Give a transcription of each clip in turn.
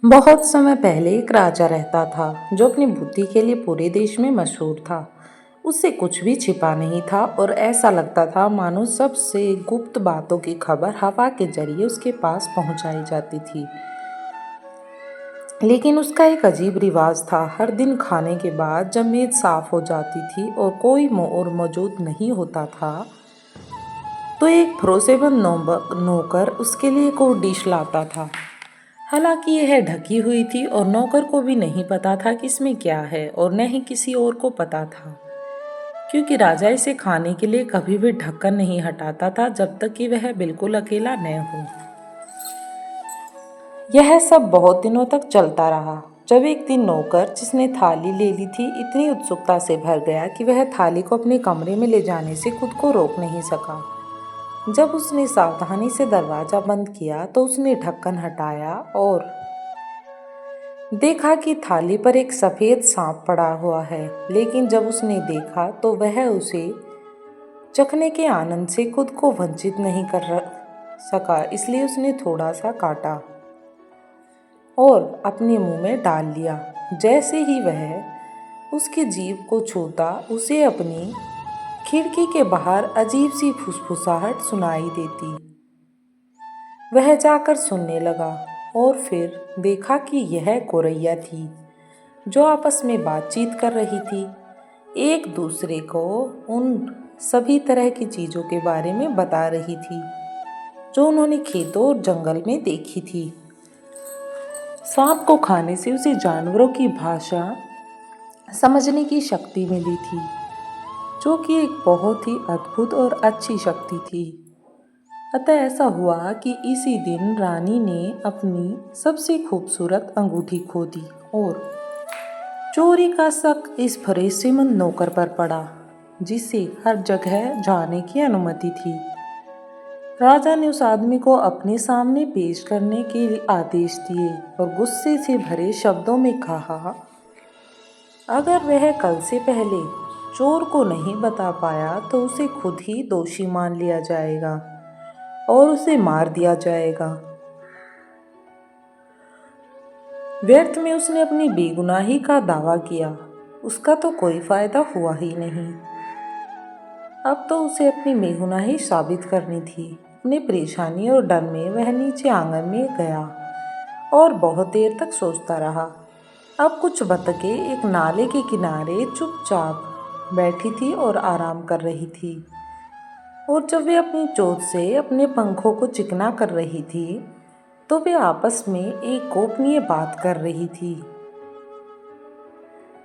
बहुत समय पहले एक राजा रहता था जो अपनी बुद्धि के लिए पूरे देश में मशहूर था। उससे कुछ भी छिपा नहीं था और ऐसा लगता था मानो सबसे गुप्त बातों की खबर हवा के जरिए उसके पास पहुंचाई जाती थी। लेकिन उसका एक अजीब रिवाज था। हर दिन खाने के बाद जब मेज साफ हो जाती थी और कोई और मौजूद नहीं होता था, तो एक भरोसेमंद नौकर उसके लिए कोई डिश लाता था। हालांकि यह ढकी हुई थी और नौकर को भी नहीं पता था कि इसमें क्या है और न ही किसी और को पता था, क्योंकि राजा इसे खाने के लिए कभी भी ढक्कन नहीं हटाता था जब तक कि वह बिल्कुल अकेला न हो। यह सब बहुत दिनों तक चलता रहा। जब एक दिन नौकर, जिसने थाली ले ली थी, इतनी उत्सुकता से भर गया कि वह थाली को अपने कमरे में ले जाने से खुद को रोक नहीं सका। जब उसने सावधानी से दरवाजा बंद किया तो उसने ढक्कन हटाया और देखा कि थाली पर एक सफेद सांप पड़ा हुआ है। लेकिन जब उसने देखा तो वह उसे चखने के आनंद से खुद को वंचित नहीं कर सका, इसलिए उसने थोड़ा सा काटा और अपने मुंह में डाल लिया। जैसे ही वह उसकी जीभ को छूता, उसे अपनी खिड़की के बाहर अजीब सी फुसफुसाहट सुनाई देती। वह जाकर सुनने लगा और फिर देखा कि यह गौरैया थी जो आपस में बातचीत कर रही थी, एक दूसरे को उन सभी तरह की चीज़ों के बारे में बता रही थी जो उन्होंने खेतों और जंगल में देखी थी। सांप को खाने से उसे जानवरों की भाषा समझने की शक्ति मिली थी, जो कि एक बहुत ही अद्भुत और अच्छी शक्ति थी। अतः ऐसा हुआ कि इसी दिन रानी ने अपनी सबसे खूबसूरत अंगूठी खो दी और चोरी का शक इस भरोसेमंद नौकर पर पड़ा, जिसे हर जगह जाने की अनुमति थी। राजा ने उस आदमी को अपने सामने पेश करने के लिए आदेश दिए और गुस्से से भरे शब्दों में कहा, अगर वह कल से पहले चोर को नहीं बता पाया तो उसे खुद ही दोषी मान लिया जाएगा और उसे मार दिया जाएगा। व्यर्थ में उसने अपनी बेगुनाही का दावा किया। उसका तो कोई फायदा हुआ ही नहीं। अब तो उसे अपनी बेगुनाही साबित करनी थी। अपनी परेशानी और डर में वह नीचे आंगन में गया और बहुत देर तक सोचता रहा। अब कुछ बतखें एक नाले के किनारे चुपचाप बैठी थी और आराम कर रही थी, और जब वे अपनी चोंच से अपने पंखों को चिकना कर रही थी तो वे आपस में एक गोपनीय बात कर रही थी।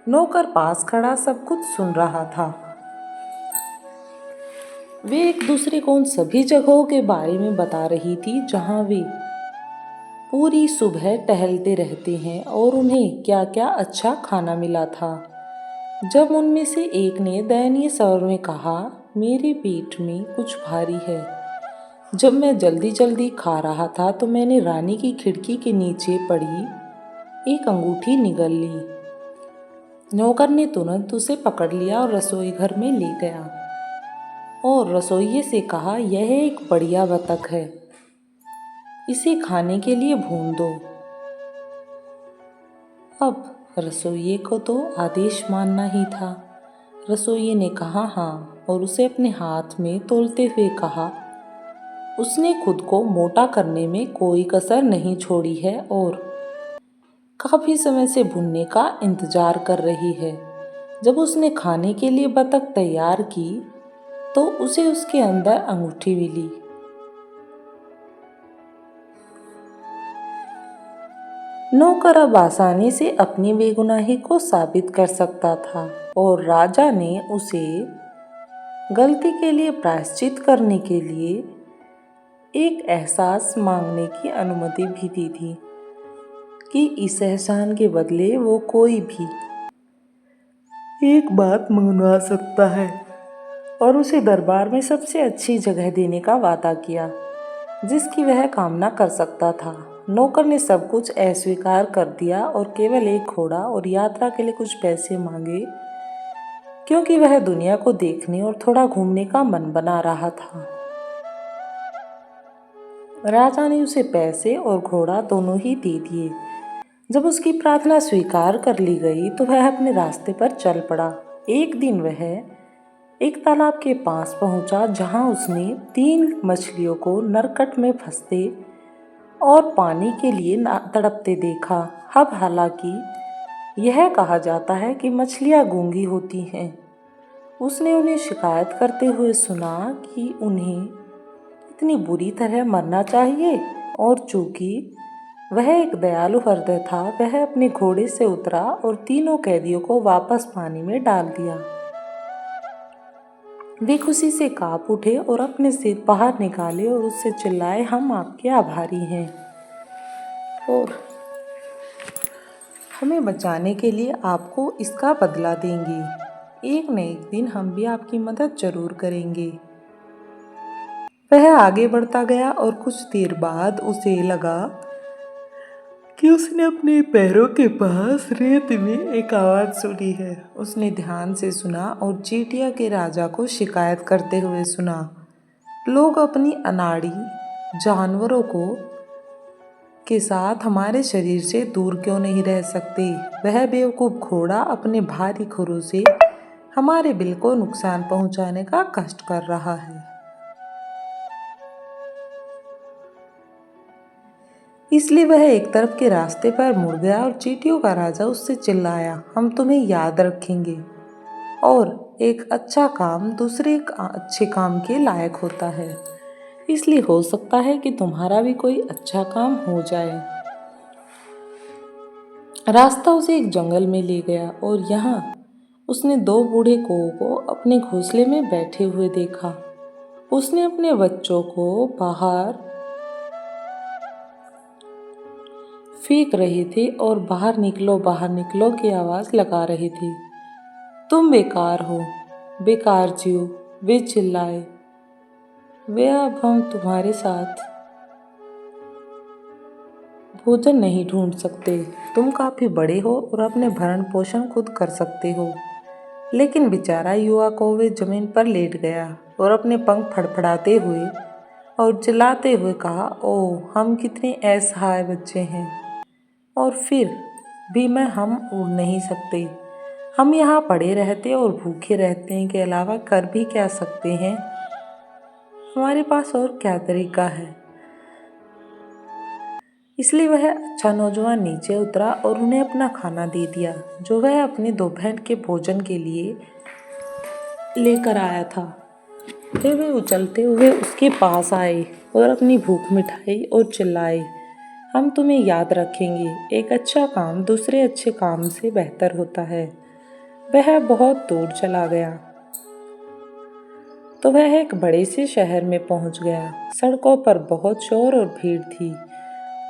नौकर पास खड़ा सब कुछ सुन रहा था। वे एक दूसरे को उन सभी जगहों के बारे में बता रही थी जहां वे पूरी सुबह टहलते रहते हैं और उन्हें क्या क्या अच्छा खाना मिला था। जब उनमें से एक ने दयनीय स्वर में कहा, मेरे पेट में कुछ भारी है। जब मैं जल्दी जल्दी खा रहा था तो मैंने रानी की खिड़की के नीचे पड़ी एक अंगूठी निगल ली। नौकर ने तुरंत उसे पकड़ लिया और रसोई घर में ले गया और रसोइये से कहा, यह एक बढ़िया बतख है, इसे खाने के लिए भून दो। अब रसोइये को तो आदेश मानना ही था। रसोइये ने कहा हाँ, और उसे अपने हाथ में तोलते हुए कहा, उसने खुद को मोटा करने में कोई कसर नहीं छोड़ी है और काफी समय से भुनने का इंतजार कर रही है। जब उसने खाने के लिए बतख तैयार की तो उसे उसके अंदर अंगूठी मिली। नौकर अब आसानी से अपनी बेगुनाही को साबित कर सकता था और राजा ने उसे गलती के लिए प्रायश्चित करने के लिए एक एहसास मांगने की अनुमति भी दी थी कि इस एहसान के बदले वो कोई भी एक बात मंगवा सकता है, और उसे दरबार में सबसे अच्छी जगह देने का वादा किया जिसकी वह कामना कर सकता था। नौकर ने सब कुछ अस्वीकार कर दिया और केवल एक घोड़ा और यात्रा के लिए कुछ पैसे मांगे, क्योंकि वह दुनिया को देखने और थोड़ा घूमने का मन बना रहा था। राजा ने उसे पैसे और घोड़ा दोनों ही दे दिए। जब उसकी प्रार्थना स्वीकार कर ली गई तो वह अपने रास्ते पर चल पड़ा। एक दिन वह एक तालाब के पास पहुंचा जहां उसने 3 मछलियों को नरकट में फंसते और पानी के लिए तड़पते देखा। अब हालांकि यह कहा जाता है कि मछलियां गूंगी होती हैं। उसने उन्हें शिकायत करते हुए सुना कि उन्हें इतनी बुरी तरह मरना चाहिए, और चूंकि वह एक दयालु हृदय था, वह अपने घोड़े से उतरा और तीनों कैदियों को वापस पानी में डाल दिया। वे खुशी से कांप उठे और अपने सिर बाहर निकाले और उससे चिल्लाए, हम आपके आभारी हैं और हमें बचाने के लिए आपको इसका बदला देंगे। एक न एक दिन हम भी आपकी मदद जरूर करेंगे। वह आगे बढ़ता गया और कुछ देर बाद उसे लगा कि उसने अपने पैरों के पास रेत में एक आवाज़ सुनी है। उसने ध्यान से सुना और चींटियां के राजा को शिकायत करते हुए सुना, लोग अपनी अनाड़ी जानवरों को के साथ हमारे शरीर से दूर क्यों नहीं रह सकते। वह बेवकूफ़ घोड़ा अपने भारी खुरों से हमारे बिल को नुकसान पहुंचाने का कष्ट कर रहा है। इसलिए वह एक तरफ के रास्ते पर मुड़ गया और चींटियों का राजा उससे चिल्लाया, हम तुम्हें याद रखेंगे और एक अच्छा काम दूसरे अच्छे काम के लायक होता है, इसलिए हो सकता है कि तुम्हारा भी कोई अच्छा काम हो जाए। रास्ता उसे एक जंगल में ले गया और यहाँ उसने 2 बूढ़े कौओं को अपने घोंसले में बैठे हुए देखा। उसने अपने बच्चों को बाहर फेंक रहे थे और बाहर निकलो की आवाज़ लगा रहे थे। तुम बेकार हो, बेकार जीव, वे चिल्लाए। वे अब हम तुम्हारे साथ भोजन नहीं ढूंढ सकते। तुम काफ़ी बड़े हो और अपने भरण पोषण खुद कर सकते हो। लेकिन बेचारा युवा कौवे जमीन पर लेट गया और अपने पंख फड़फड़ाते हुए और चिल्लाते हुए कहा, ओह हम कितने असहाय बच्चे हैं, और फिर भी हम उड़ नहीं सकते। हम यहाँ पड़े रहते और भूखे रहते हैं के अलावा कर भी क्या सकते हैं। हमारे पास और क्या तरीका है। इसलिए वह अच्छा नौजवान नीचे उतरा और उन्हें अपना खाना दे दिया जो वह अपने दोपहर के भोजन के लिए लेकर आया था। फिर वे उछलते हुए उसके पास आए और अपनी भूख मिटाई और चिल्लाए, हम तुम्हें याद रखेंगे। एक अच्छा काम दूसरे अच्छे काम से बेहतर होता है। वह बहुत दूर चला गया तो वह एक बड़े से शहर में पहुंच गया। सड़कों पर बहुत शोर और भीड़ थी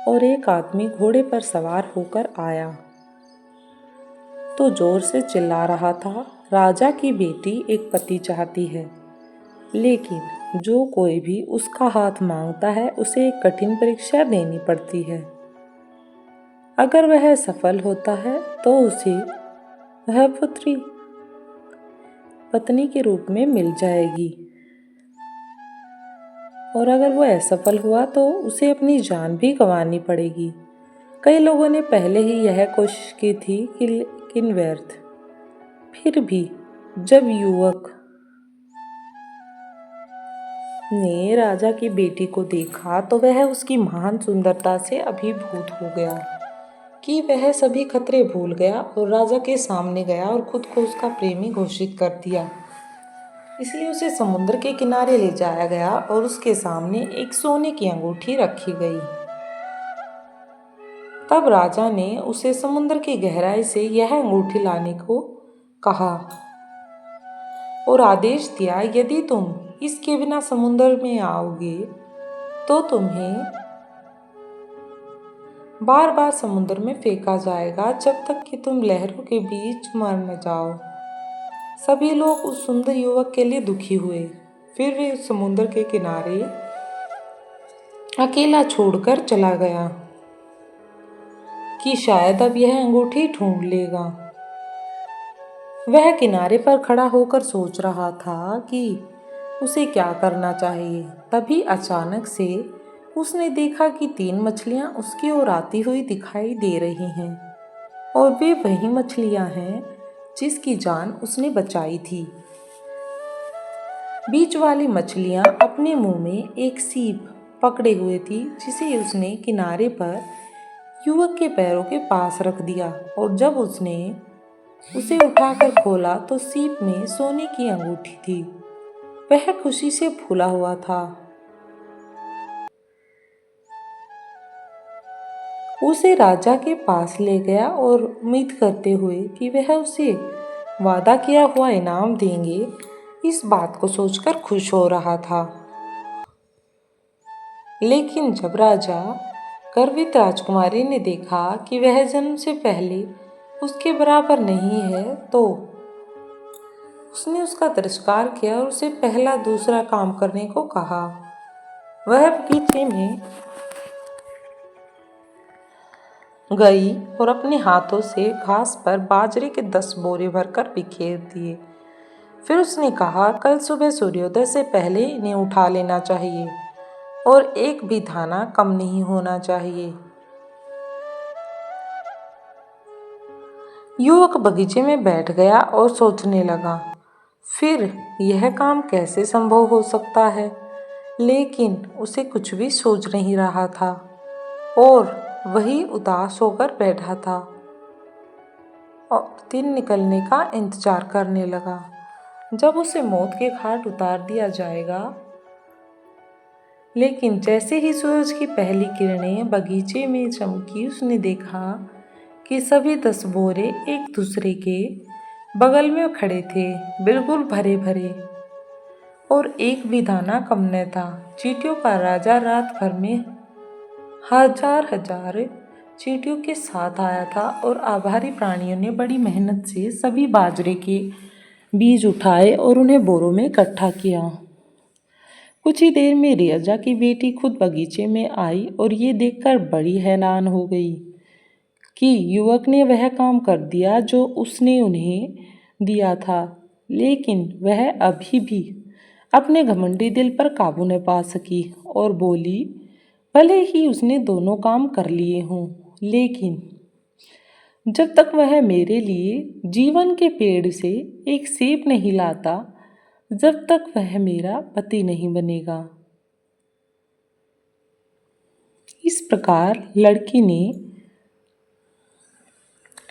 और एक आदमी घोड़े पर सवार होकर आया तो जोर से चिल्ला रहा था, राजा की बेटी एक पति चाहती है, लेकिन जो कोई भी उसका हाथ मांगता है उसे एक कठिन परीक्षा देनी पड़ती है। अगर वह सफल होता है तो उसे वह पुत्री पत्नी के रूप में मिल जाएगी, और अगर वो असफल हुआ तो उसे अपनी जान भी गंवानी पड़ेगी। कई लोगों ने पहले ही यह कोशिश की थी लेकिन व्यर्थ। फिर भी जब युवक ने राजा की बेटी को देखा तो वह उसकी महान सुंदरता से अभिभूत हो गया कि वह सभी खतरे भूल गया और राजा के सामने गया और खुद को उसका प्रेमी घोषित कर दिया। इसलिए उसे समुद्र के किनारे ले जाया गया और उसके सामने एक सोने की अंगूठी रखी गई। तब राजा ने उसे समुद्र की गहराई से यह अंगूठी लाने को कहा और आदेश दिया, यदि तुम इसके बिना समुद्र में आओगे तो तुम्हें बार बार समुद्र में फेंका जाएगा जब तक कि तुम लहरों के बीच मर न जाओ। सभी लोग उस सुंदर युवक के लिए दुखी हुए। फिर वे समुद्र के किनारे अकेला छोड़कर चला गया कि शायद अब यह अंगूठी ढूंढ लेगा। वह किनारे पर खड़ा होकर सोच रहा था कि उसे क्या करना चाहिए। तभी अचानक से उसने देखा कि 3 मछलियां उसकी ओर आती हुई दिखाई दे रही हैं और वे वही मछलियां हैं जिसकी जान उसने बचाई थी। बीच वाली मछलियां अपने मुंह में एक सीप पकड़े हुए थी जिसे उसने किनारे पर युवक के पैरों के पास रख दिया और जब उसने उसे उठाकर खोला तो सीप में सोने की अंगूठी थी। वह खुशी से फूला हुआ था। उसे राजा के पास ले गया और उम्मीद करते हुए कि वह उसे वादा किया हुआ इनाम देंगे, इस बात को सोचकर खुश हो रहा था। लेकिन जब राजा गर्वित राजकुमारी ने देखा कि वह जन्म से पहले उसके बराबर नहीं है तो उसने उसका तिरस्कार किया और उसे पहला दूसरा काम करने को कहा। वह बगीचे में गई और अपने हाथों से घास पर बाजरे के 10 बोरे भरकर बिखेर दिए। फिर उसने कहा, कल सुबह सूर्योदय से पहले इन्हें उठा लेना चाहिए और एक भी दाना कम नहीं होना चाहिए। युवक बगीचे में बैठ गया और सोचने लगा, फिर यह काम कैसे संभव हो सकता है। लेकिन उसे कुछ भी सूझ नहीं रहा था और वही उदास होकर बैठा था और दिन निकलने का इंतजार करने लगा। जब उसे मौत के घाट उतार दिया जाएगा। लेकिन जैसे ही सूरज की पहली किरणें बगीचे में चमकी, उसने देखा कि सभी 10 बोरे एक दूसरे के बगल में खड़े थे, बिल्कुल भरे भरे और एक भी दाना कम न था। चींटियों का राजा रात भर में हजार हजार चींटियों के साथ आया था और आभारी प्राणियों ने बड़ी मेहनत से सभी बाजरे के बीज उठाए और उन्हें बोरों में इकट्ठा किया। कुछ ही देर में रियजा की बेटी खुद बगीचे में आई और ये देखकर बड़ी हैरान हो गई कि युवक ने वह काम कर दिया जो उसने उन्हें दिया था। लेकिन वह अभी भी अपने घमंडी दिल पर काबू न पा सकी और बोली, भले ही उसने दोनों काम कर लिए हों, लेकिन जब तक वह मेरे लिए जीवन के पेड़ से एक सेब नहीं लाता, जब तक वह मेरा पति नहीं बनेगा। इस प्रकार लड़की ने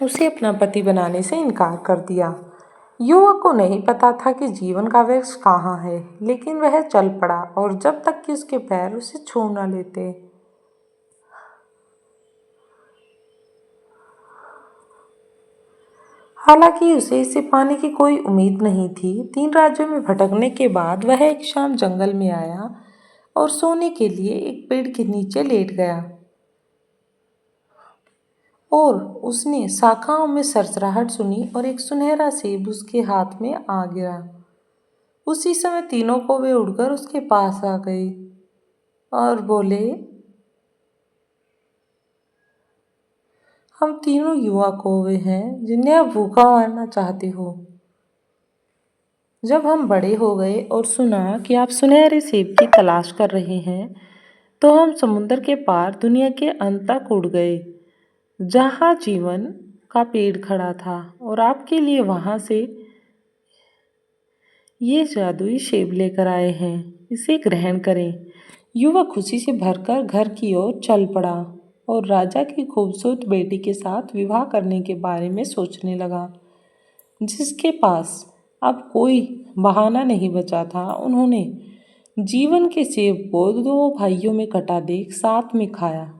उसे अपना पति बनाने से इनकार कर दिया। युवक को नहीं पता था कि जीवन का वृक्ष कहाँ है, लेकिन वह चल पड़ा और जब तक कि उसके पैर उसे छू न लेते। हालांकि उसे इसे पाने की कोई उम्मीद नहीं थी। 3 राज्यों में भटकने के बाद वह एक शाम जंगल में आया और सोने के लिए एक पेड़ के नीचे लेट गया और उसने शाखाओं में सरसराहट सुनी और एक सुनहरा सेब उसके हाथ में आ गिरा। उसी समय तीनों कौवे उड़कर उसके पास आ गए और बोले, हम तीनों युवा कौवे हैं जिन्हें आप भूखा मारना चाहते हो। जब हम बड़े हो गए और सुना कि आप सुनहरे सेब की तलाश कर रहे हैं, तो हम समुद्र के पार दुनिया के अंत तक उड़ गए जहाँ जीवन का पेड़ खड़ा था और आपके लिए वहाँ से ये जादुई सेब लेकर आए हैं, इसे ग्रहण करें। युवक खुशी से भरकर घर की ओर चल पड़ा और राजा की खूबसूरत बेटी के साथ विवाह करने के बारे में सोचने लगा, जिसके पास अब कोई बहाना नहीं बचा था। उन्होंने जीवन के सेब को 2 भाइयों में कटा देख साथ में खाया।